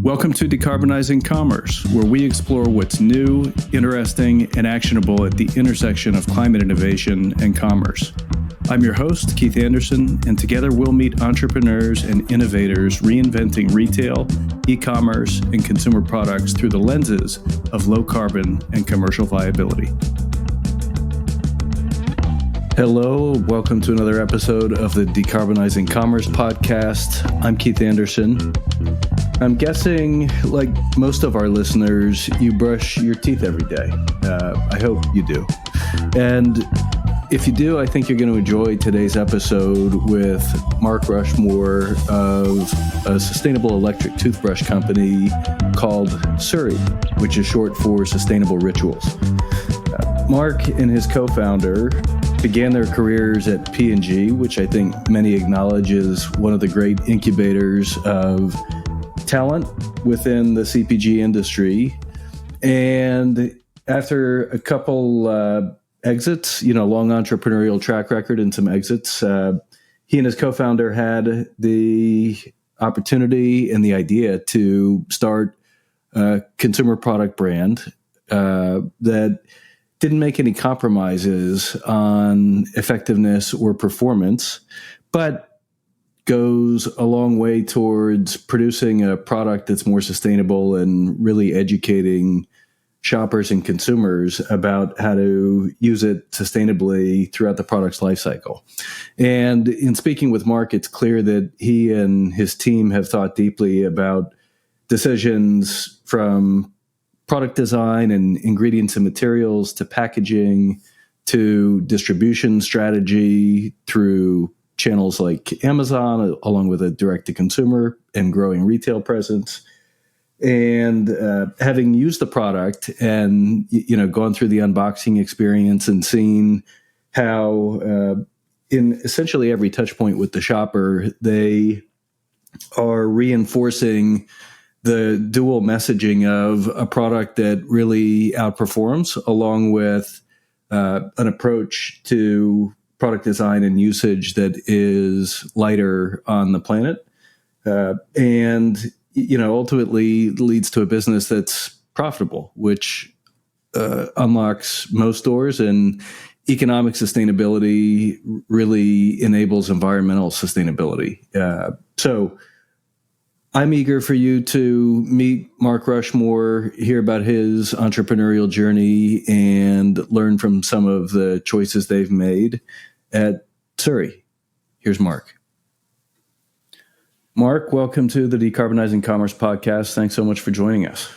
Welcome to Decarbonizing Commerce, where we explore what's new, interesting, and actionable at the intersection of climate innovation and commerce. I'm your host, Keith Anderson, and together we'll meet entrepreneurs and innovators reinventing retail, e-commerce, and consumer products through the lenses of low carbon and commercial viability. Hello, welcome to another episode of the Decarbonizing Commerce podcast. I'm Keith Anderson. I'm guessing, like most of our listeners, you brush your teeth every day. I hope you do. And if you do, I think you're going to enjoy today's episode with Mark Rushmore of a sustainable electric toothbrush company called SURI, which is short for Sustainable Rituals. Mark and his co-founder began their careers at P&G, which I think many acknowledge is one of the great incubators of talent within the CPG industry. And after a couple exits, long entrepreneurial track record and some exits, he and his co-founder had the opportunity and the idea to start a consumer product brand that didn't make any compromises on effectiveness or performance, but goes a long way towards producing a product that's more sustainable and really educating shoppers and consumers about how to use it sustainably throughout the product's life cycle. And in speaking with Mark, it's clear that he and his team have thought deeply about decisions from product design and ingredients and materials to packaging to distribution strategy through channels like Amazon, along with a direct-to-consumer and growing retail presence. And having used the product and gone through the unboxing experience and seen how in essentially every touch point with the shopper, they are reinforcing the dual messaging of a product that really outperforms, along with an approach to product design and usage that is lighter on the planet. And ultimately leads to a business that's profitable, which unlocks most doors, and economic sustainability really enables environmental sustainability. So I'm eager for you to meet Mark Rushmore, hear about his entrepreneurial journey, and learn from some of the choices they've made at SURI. Here's Mark. Mark, welcome to the Decarbonizing Commerce podcast. Thanks so much for joining us.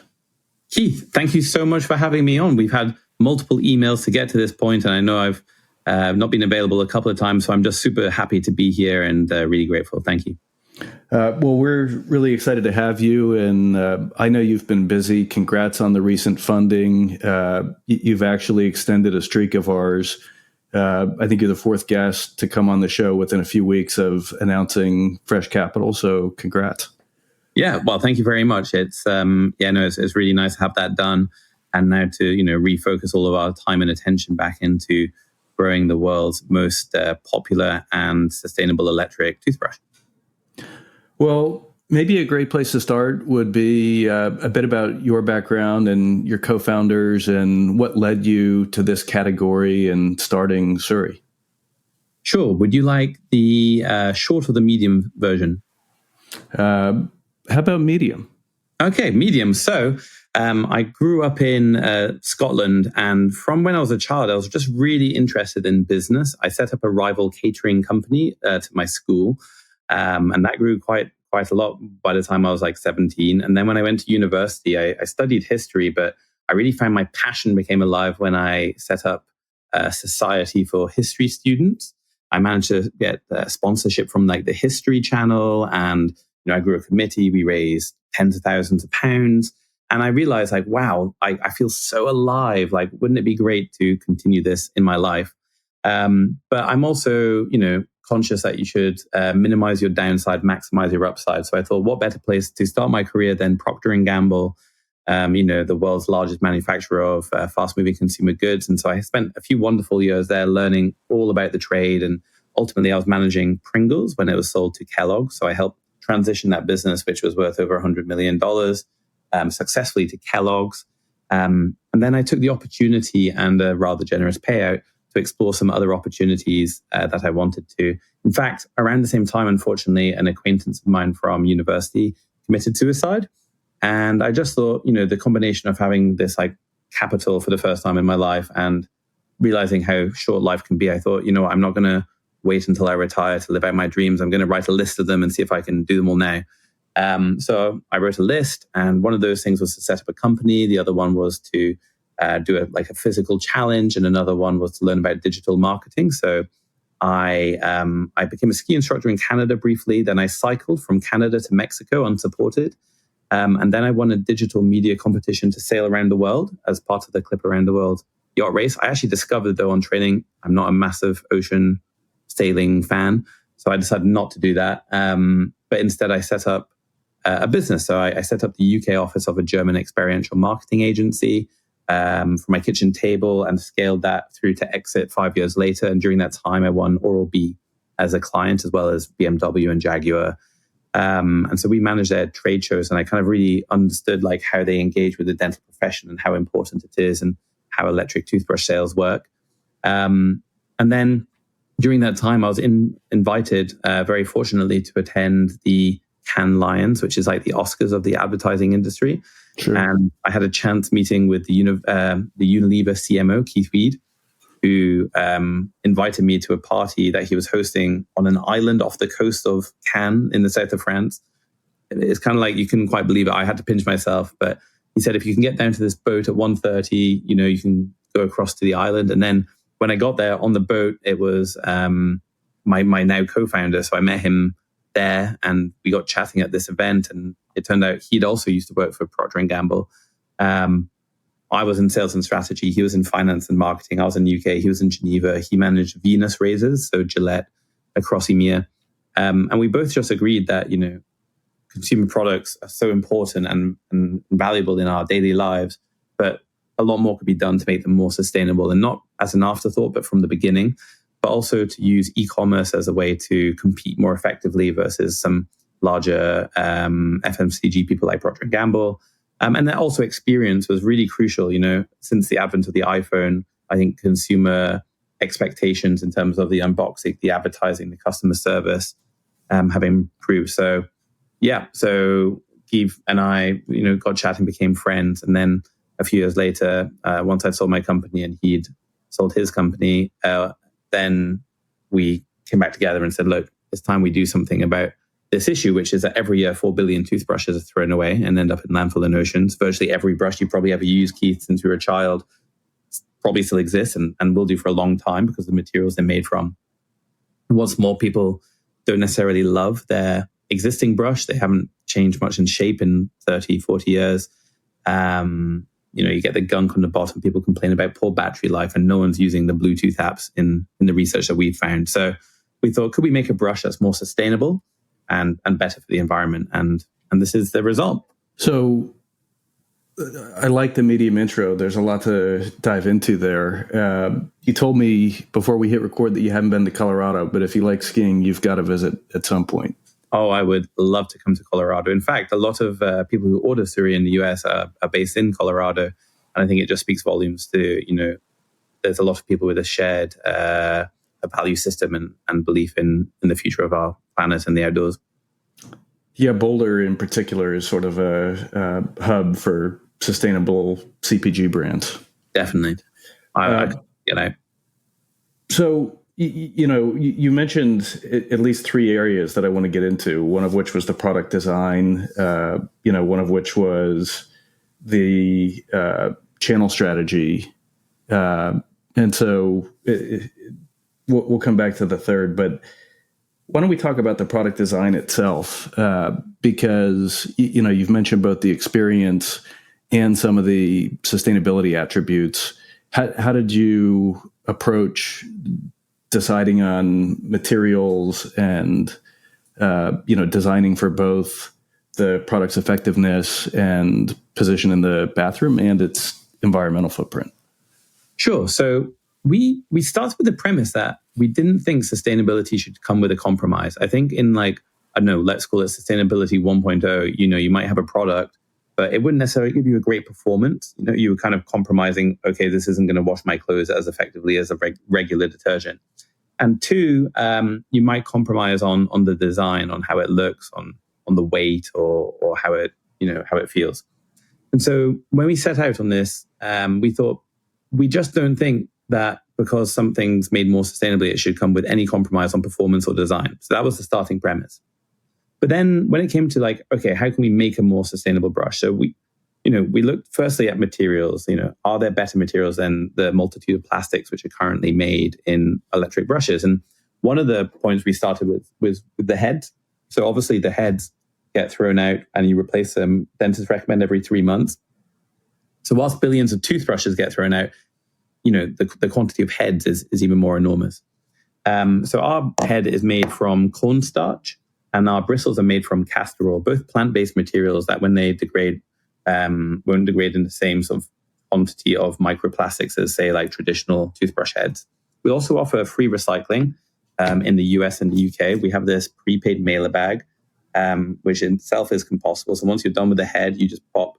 Keith, thank you so much for having me on. We've had multiple emails to get to this point, and I know I've not been available a couple of times, so I'm just super happy to be here and really grateful. Thank you. Well, we're really excited to have you, and I know you've been busy. Congrats on the recent funding. You've actually extended a streak of ours. I think you're the fourth guest to come on the show within a few weeks of announcing fresh capital. So congrats. Yeah, well, thank you very much. It's it's really nice to have that done, and now to refocus all of our time and attention back into growing the world's most popular and sustainable electric toothbrush. Well, maybe a great place to start would be a bit about your background and your co-founders and what led you to this category and starting SURI. Sure. Would you like the short or the medium version? How about medium? Okay, medium. So I grew up in Scotland, and from when I was a child, I was just really interested in business. I set up a rival catering company to my school. And that grew quite a lot by the time I was like 17. And then when I went to university, I studied history, but I really found my passion became alive when I set up a society for history students. I managed to get sponsorship from like the History Channel, and I grew a committee. We raised tens of thousands of pounds. And I realized like, wow, I feel so alive. Like, wouldn't it be great to continue this in my life? But I'm also, conscious that you should minimize your downside, maximize your upside. So I thought, what better place to start my career than Procter & Gamble, the world's largest manufacturer of fast-moving consumer goods. And so I spent a few wonderful years there learning all about the trade. And ultimately, I was managing Pringles when it was sold to Kellogg. So I helped transitioned that business, which was worth over $100 million, successfully to Kellogg's. And then I took the opportunity and a rather generous payout to explore some other opportunities that I wanted to. In fact, around the same time, unfortunately, an acquaintance of mine from university committed suicide. And I just thought, the combination of having this like capital for the first time in my life and realizing how short life can be, I thought, I'm not going to wait until I retire to live out my dreams. I'm going to write a list of them and see if I can do them all now. So I wrote a list, and one of those things was to set up a company. The other one was to do a physical challenge, and another one was to learn about digital marketing. So I became a ski instructor in Canada briefly. Then I cycled from Canada to Mexico unsupported. And then I won a digital media competition to sail around the world as part of the Clip Around the World yacht race. I actually discovered, though, on training, I'm not a massive ocean sailing fan. So I decided not to do that. But instead, I set up a business. So I set up the UK office of a German experiential marketing agency for my kitchen table and scaled that through to exit 5 years later. And during that time, I won Oral-B as a client, as well as BMW and Jaguar. And so we managed their trade shows, and I kind of really understood like how they engage with the dental profession and how important it is and how electric toothbrush sales work. And then during that time, I was invited, very fortunately, to attend the Cannes Lions, which is like the Oscars of the advertising industry. Sure. And I had a chance meeting with the Unilever CMO, Keith Weed, who invited me to a party that he was hosting on an island off the coast of Cannes in the south of France. It's kind of like, you couldn't quite believe it. I had to pinch myself, but he said, if you can get down to this boat at 1:30, you can go across to the island. And then when I got there on the boat, it was my now co-founder. So I met him there and we got chatting at this event. And it turned out he'd also used to work for Procter & Gamble. I was in sales and strategy. He was in finance and marketing. I was in UK. He was in Geneva. He managed Venus razors, so Gillette, across EMEA. And we both just agreed that, consumer products are so important and valuable in our daily lives, but a lot more could be done to make them more sustainable, and not as an afterthought, but from the beginning, but also to use e-commerce as a way to compete more effectively versus some larger FMCG people like Procter & Gamble. And then also experience was really crucial. Since the advent of the iPhone, I think consumer expectations in terms of the unboxing, the advertising, the customer service have improved. So Keith and I, got chatting, became friends. And then a few years later, once I'd sold my company and he'd sold his company, then we came back together and said, look, it's time we do something about this issue, which is that every year 4 billion toothbrushes are thrown away and end up in landfill and oceans. Virtually every brush you probably ever used, Keith, since you were a child, probably still exists and will do for a long time because of the materials they're made from. And what's more, people don't necessarily love their existing brush. They haven't changed much in shape in 30, 40 years. You get the gunk on the bottom. People complain about poor battery life, and no one's using the Bluetooth apps in the research that we've found. So we thought, could we make a brush that's more sustainable and better for the environment? And this is the result. So I like the medium intro. There's a lot to dive into there. You told me before we hit record that you haven't been to Colorado, but if you like skiing, you've got to visit at some point. Oh, I would love to come to Colorado. In fact, a lot of people who order SURI in the US are based in Colorado. And I think it just speaks volumes to, there's a lot of people with a shared a value system and belief in the future of our planet and the outdoors. Yeah, Boulder in particular is sort of a hub for sustainable CPG brands. Definitely. So, you mentioned at least three areas that I want to get into, one of which was the product design, one of which was the channel strategy. And so we'll come back to the third, but why don't we talk about the product design itself? Because, you've mentioned both the experience and some of the sustainability attributes. How did you approach deciding on materials and, designing for both the product's effectiveness and position in the bathroom and its environmental footprint? Sure. So we started with the premise that we didn't think sustainability should come with a compromise. I think in like don't know, let's call it sustainability 1.0, you might have a product, but it wouldn't necessarily give you a great performance. You were kind of compromising, okay, this isn't going to wash my clothes as effectively as a regular detergent. And two, you might compromise on the design, on how it looks, on the weight, or how it feels. And so when we set out on this, we thought, we just don't think that because something's made more sustainably, it should come with any compromise on performance or design. So that was the starting premise. But then when it came to like, okay, how can we make a more sustainable brush? So we looked firstly at materials. Are there better materials than the multitude of plastics which are currently made in electric brushes? And one of the points we started with was the heads. So obviously the heads get thrown out and you replace them. Dentists recommend every 3 months. So whilst billions of toothbrushes get thrown out, the quantity of heads is even more enormous. So our head is made from cornstarch, and our bristles are made from castor oil, both plant-based materials that when they degrade, won't degrade in the same sort of quantity of microplastics as, say, like traditional toothbrush heads. We also offer free recycling in the US and the UK. We have this prepaid mailer bag, which in itself is compostable. So once you're done with the head, you just pop.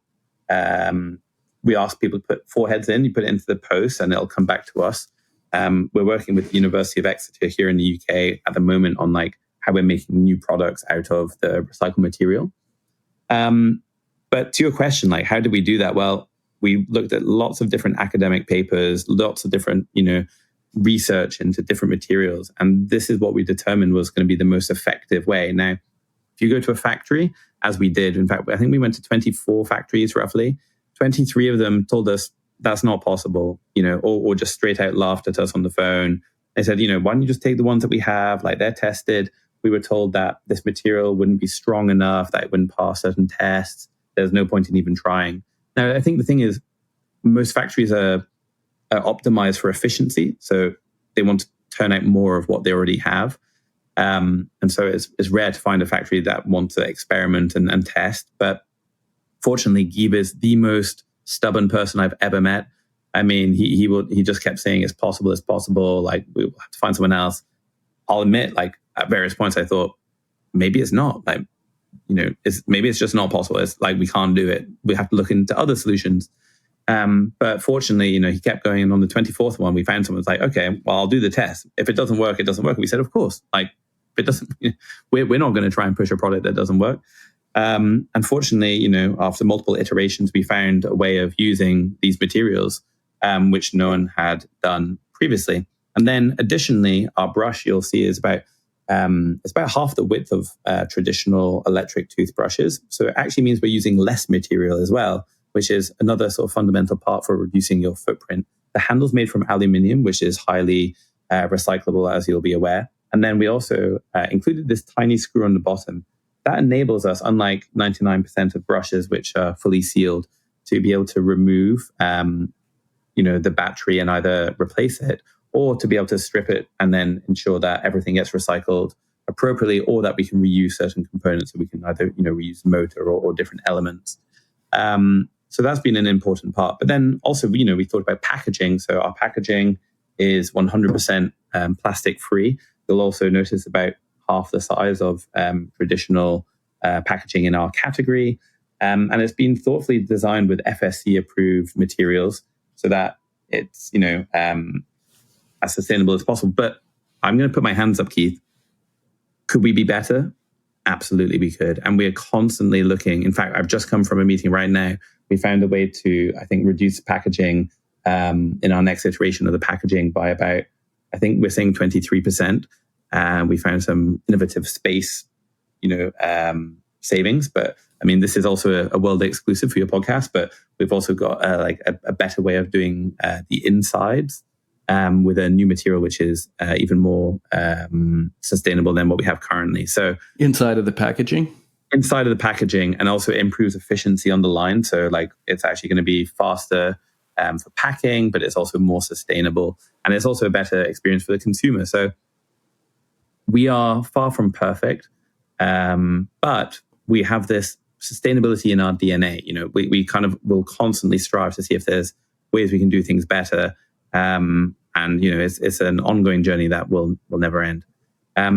We ask people to put 4 heads in, you put it into the post, and it'll come back to us. We're working with the University of Exeter here in the UK at the moment on like how we're making new products out of the recycled material. But to your question, like, how did we do that? Well, we looked at lots of different academic papers, lots of different, research into different materials. And this is what we determined was going to be the most effective way. Now, if you go to a factory, as we did, in fact, I think we went to 24 factories roughly, 23 of them told us that's not possible, or just straight out laughed at us on the phone. They said, why don't you just take the ones that we have? Like, they're tested. We were told that this material wouldn't be strong enough, that it wouldn't pass certain tests. There's no point in even trying. Now, I think the thing is, most factories are optimized for efficiency. So they want to turn out more of what they already have. And so it's rare to find a factory that wants to experiment and test. But fortunately, Guy is the most stubborn person I've ever met. I mean, he just kept saying it's possible. Like, we'll have to find someone else. I'll admit, like, at various points, I thought maybe it's not. Like, maybe it's just not possible. It's like, we can't do it. We have to look into other solutions. But fortunately, he kept going. And on the 24th one, we found someone who's like, okay, well, I'll do the test. If it doesn't work, it doesn't work. And we said, of course. Like, if it doesn't, we're not going to try and push a product that doesn't work. Unfortunately, after multiple iterations, we found a way of using these materials, which no one had done previously. And then additionally, our brush, you'll see, is about half the width of traditional electric toothbrushes. So it actually means we're using less material as well, which is another sort of fundamental part for reducing your footprint. The handle's made from aluminium, which is highly recyclable, as you'll be aware. And then we also included this tiny screw on the bottom. That enables us, unlike 99% of brushes, which are fully sealed, to be able to remove, the battery and either replace it, or to be able to strip it and then ensure that everything gets recycled appropriately, or that we can reuse certain components, so we can either reuse the motor or different elements. So that's been an important part. But then also, we thought about packaging. So our packaging is 100% plastic free. You'll also notice about half the size of traditional packaging in our category. And it's been thoughtfully designed with FSC approved materials so that it's, as sustainable as possible. But I'm going to put my hands up, Keith. Could we be better? Absolutely, we could. And we are constantly looking. In fact, I've just come from a meeting right now. We found a way to, I think, reduce packaging in our next iteration of the packaging by about, I think we're saying 23%. We found some innovative space, savings. But I mean, this is also a world exclusive for your podcast. But we've also got a better way of doing the insides with a new material, which is even more sustainable than what we have currently. So inside of the packaging, and also it improves efficiency on the line. So like, it's actually going to be faster for packing, but it's also more sustainable, and it's also a better experience for the consumer. So we are far from perfect, but we have this sustainability in our DNA. We kind of will constantly strive to see if there's ways we can do things better. And it's an ongoing journey that will never end.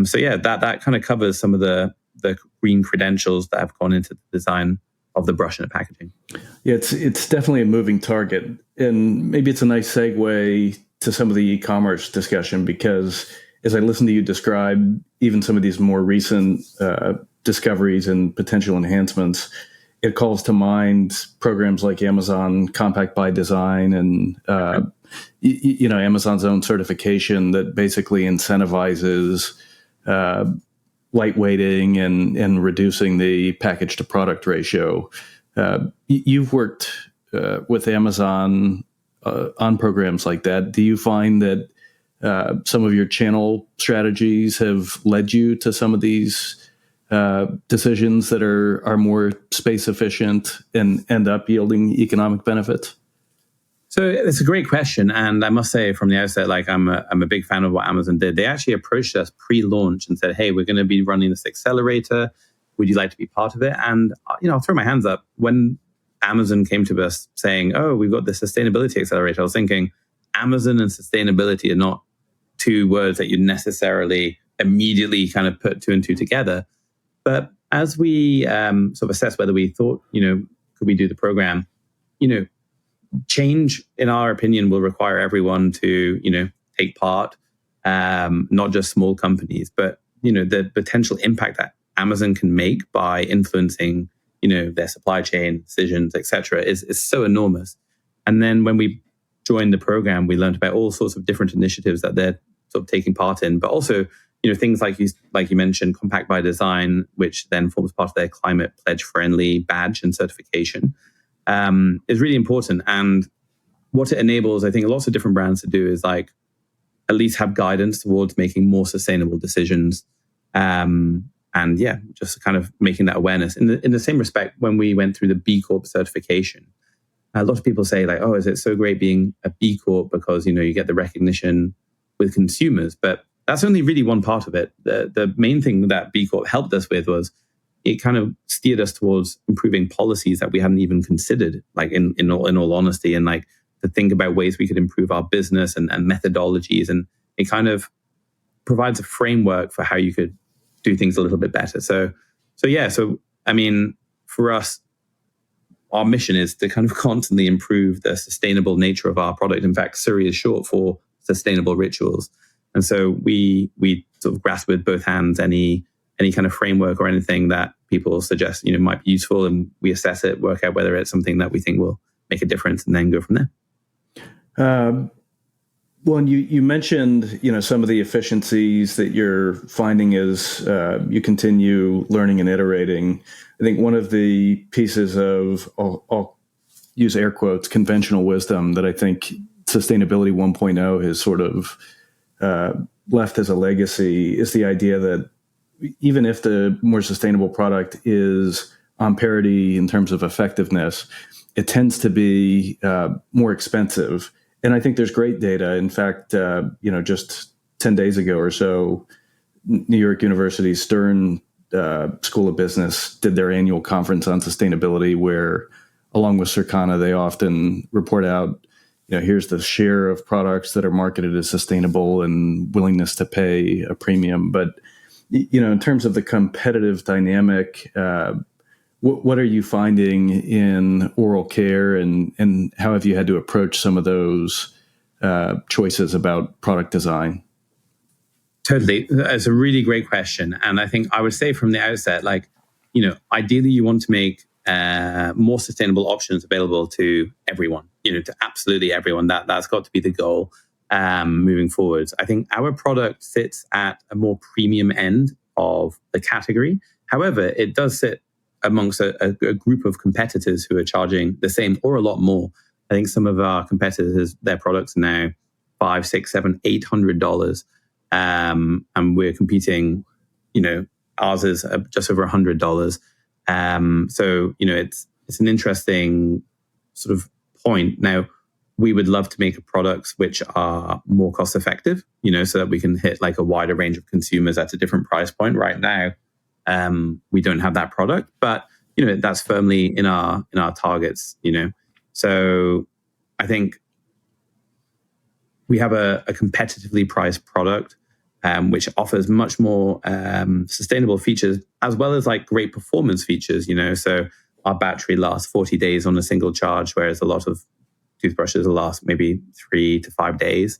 So yeah, that kind of covers some of the the green credentials that have gone into the design of the brush and the packaging. Yeah, it's definitely a moving target. And maybe it's a nice segue to some of the e-commerce discussion, because as I listen to you describe even some of these more recent discoveries and potential enhancements, it calls to mind programs like Amazon Compact by Design and Amazon's own certification that basically incentivizes lightweighting and reducing the package to product ratio. You've worked with Amazon on programs like that. Do you find that some of your channel strategies have led you to some of these decisions that are more space efficient and end up yielding economic benefits? So it's a great question. And I must say from the outset, like I'm a big fan of what Amazon did. They actually approached us pre-launch and said, hey, we're going to be running this accelerator. Would you like to be part of it? And, I'll throw my hands up. When Amazon came to us saying, oh, we've got the sustainability accelerator, I was thinking Amazon and sustainability are not two words that you necessarily immediately kind of put two and two together. But as we sort of assessed whether we thought, could we do the program, change, in our opinion, will require everyone to, take part, not just small companies, but, the potential impact that Amazon can make by influencing, their supply chain decisions, et cetera, is so enormous. And then when we joined the program, we learned about all sorts of different initiatives that they're sort of taking part in, but also, things like you mentioned, Compact by Design, which then forms part of their climate pledge friendly badge and certification, is really important. And what it enables, I think, lots of different brands to do is like at least have guidance towards making more sustainable decisions. And yeah, just kind of making that awareness. In the same respect, when we went through the B Corp certification, a lot of people say like, oh, is it so great being a B Corp because, you get the recognition with consumers? But that's only really one part of it. The main thing that B Corp helped us with was it kind of steered us towards improving policies that we hadn't even considered, like in all honesty, and like to think about ways we could improve our business and methodologies. And it kind of provides a framework for how you could do things a little bit better. So I mean, for us, our mission is to kind of constantly improve the sustainable nature of our product. In fact, SURI is short for sustainable rituals. And so we sort of grasp with both hands any kind of framework or anything that people suggest, might be useful, and we assess it, work out whether it's something that we think will make a difference, and then go from there. Well, and you mentioned, some of the efficiencies that you're finding as you continue learning and iterating. I think one of the pieces of, I'll use air quotes, conventional wisdom that I think Sustainability 1.0 has sort of left as a legacy is the idea that even if the more sustainable product is on parity in terms of effectiveness, it tends to be more expensive. And I think there's great data. In fact, just 10 days ago or so, New York University's Stern School of Business did their annual conference on sustainability, where along with Circana, they often report out, here's the share of products that are marketed as sustainable and willingness to pay a premium. But, in terms of the competitive dynamic, what are you finding in oral care, and how have you had to approach some of those choices about product design? Totally. That's a really great question. And I think I would say from the outset, like, ideally you want to make more sustainable options available to everyone, to absolutely everyone. That's got to be the goal moving forwards. I think our product sits at a more premium end of the category. However, it does sit amongst a group of competitors who are charging the same or a lot more. I think some of our competitors, their products are now $500, $600, $700, $800. And we're competing, ours is just over $100. So, it's an interesting sort of point. Now, we would love to make products which are more cost effective, so that we can hit like a wider range of consumers at a different price point. Right now, we don't have that product, but that's firmly in our targets. So I think we have a competitively priced product. which offers much more sustainable features, as well as like great performance features. So our battery lasts 40 days on a single charge, whereas a lot of toothbrushes will last maybe 3 to 5 days.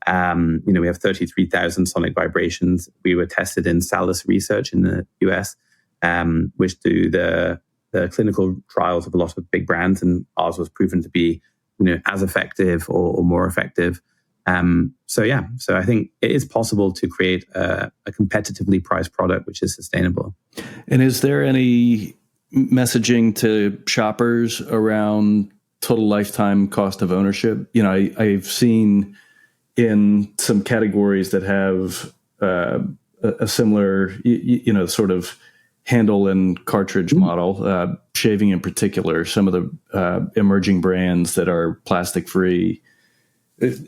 We have 33,000 sonic vibrations. We were tested in Salus Research in the US, which do the clinical trials of a lot of big brands, and ours was proven to be, as effective or more effective. So I think it is possible to create a competitively priced product which is sustainable. And is there any messaging to shoppers around total lifetime cost of ownership? I've seen in some categories that have a similar, sort of handle and cartridge model, shaving in particular, some of the emerging brands that are plastic free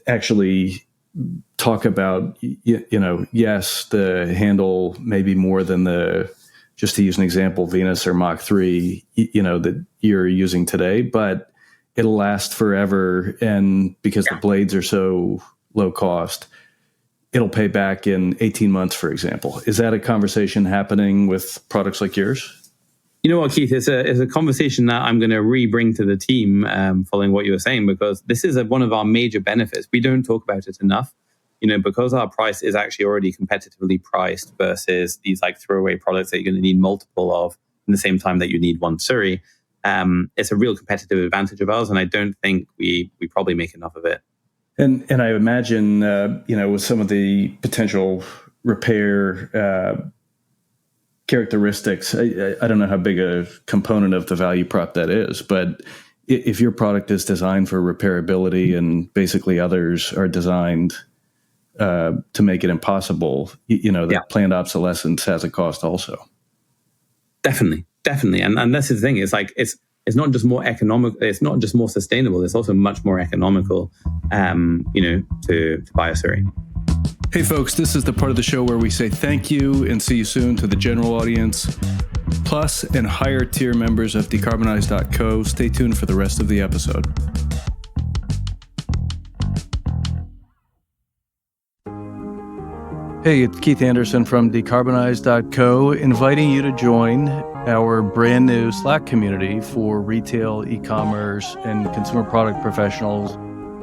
actually talk about, yes, the handle may be more than just to use an example, Venus or Mach 3, that you're using today, but it'll last forever. And because the blades are so low cost, it'll pay back in 18 months, for example. Is that a conversation happening with products like yours? You know what, Keith? It's a conversation that I'm going to re-bring to the team following what you were saying, because this is one of our major benefits. We don't talk about it enough, because our price is actually already competitively priced versus these like throwaway products that you're going to need multiple of in the same time that you need one SURI. It's a real competitive advantage of ours, and I don't think we probably make enough of it. And I imagine, with some of the potential repair characteristics, I don't know how big a component of the value prop that is, but if your product is designed for repairability and basically others are designed to make it impossible, that planned obsolescence has a cost also. Definitely. And that's the thing. It's like, it's not just more economic. It's not just more sustainable. It's also much more economical, to buy a SURI. Hey folks, this is the part of the show where we say thank you and see you soon to the general audience, plus and higher tier members of Decarbonize.co. Stay tuned for the rest of the episode. Hey, it's Keith Anderson from Decarbonize.co, inviting you to join our brand new Slack community for retail, e-commerce, and consumer product professionals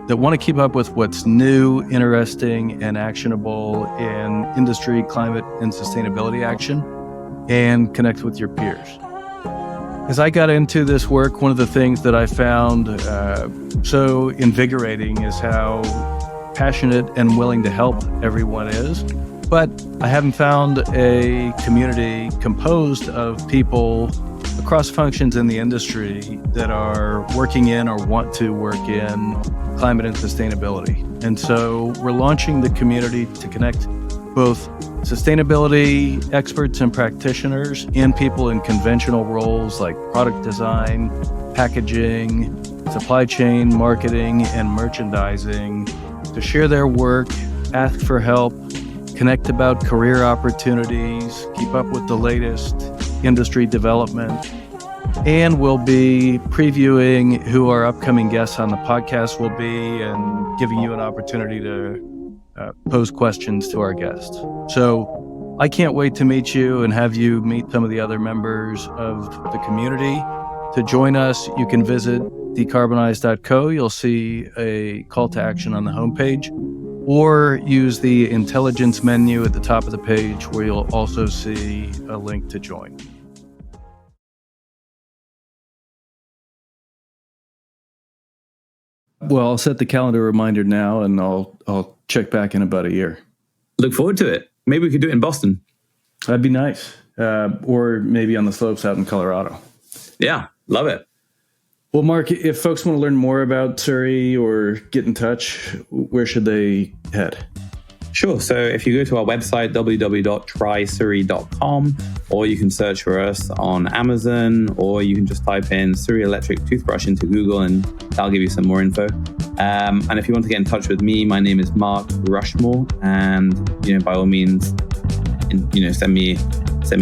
that want to keep up with what's new, interesting, and actionable in industry, climate, and sustainability action, and connect with your peers. As I got into this work, one of the things that I found so invigorating is how passionate and willing to help everyone is. But I haven't found a community composed of people across functions in the industry that are working in or want to work in climate and sustainability. And so we're launching the community to connect both sustainability experts and practitioners and people in conventional roles like product design, packaging, supply chain, marketing, and merchandising to share their work, ask for help, connect about career opportunities, keep up with the latest industry development. And we'll be previewing who our upcoming guests on the podcast will be and giving you an opportunity to pose questions to our guests. So I can't wait to meet you and have you meet some of the other members of the community. To join us, you can visit decarbonize.co. You'll see a call to action on the homepage, or use the intelligence menu at the top of the page where you'll also see a link to join. Well, I'll set the calendar reminder now, and I'll check back in about a year. Look forward to it. Maybe we could do it in Boston. That'd be nice. Or maybe on the slopes out in Colorado. Yeah, love it. Well, Mark, if folks want to learn more about SURI or get in touch, where should they head? Sure. So if you go to our website, www.trysuri.com, or you can search for us on Amazon, or you can just type in SURI electric toothbrush into Google and that'll give you some more info. And if you want to get in touch with me, my name is Mark Rushmore, and by all means, send me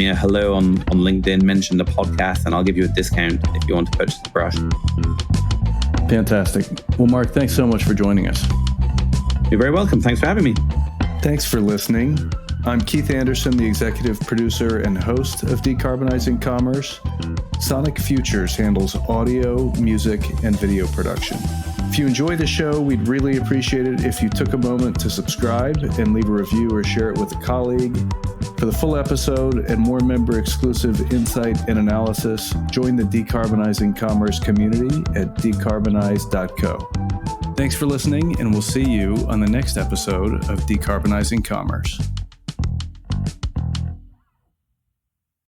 a hello on LinkedIn, mention the podcast, and I'll give you a discount if you want to purchase the brush. Fantastic. Well, Mark, thanks so much for joining us. You're very welcome. Thanks for having me. Thanks for listening. I'm Keith Anderson, the executive producer and host of Decarbonizing Commerce. Sonic Futures handles audio, music, and video production. If you enjoy the show, we'd really appreciate it if you took a moment to subscribe and leave a review or share it with a colleague. For the full episode and more member-exclusive insight and analysis, join the Decarbonizing Commerce community at decarbonize.co. Thanks for listening, and we'll see you on the next episode of Decarbonizing Commerce.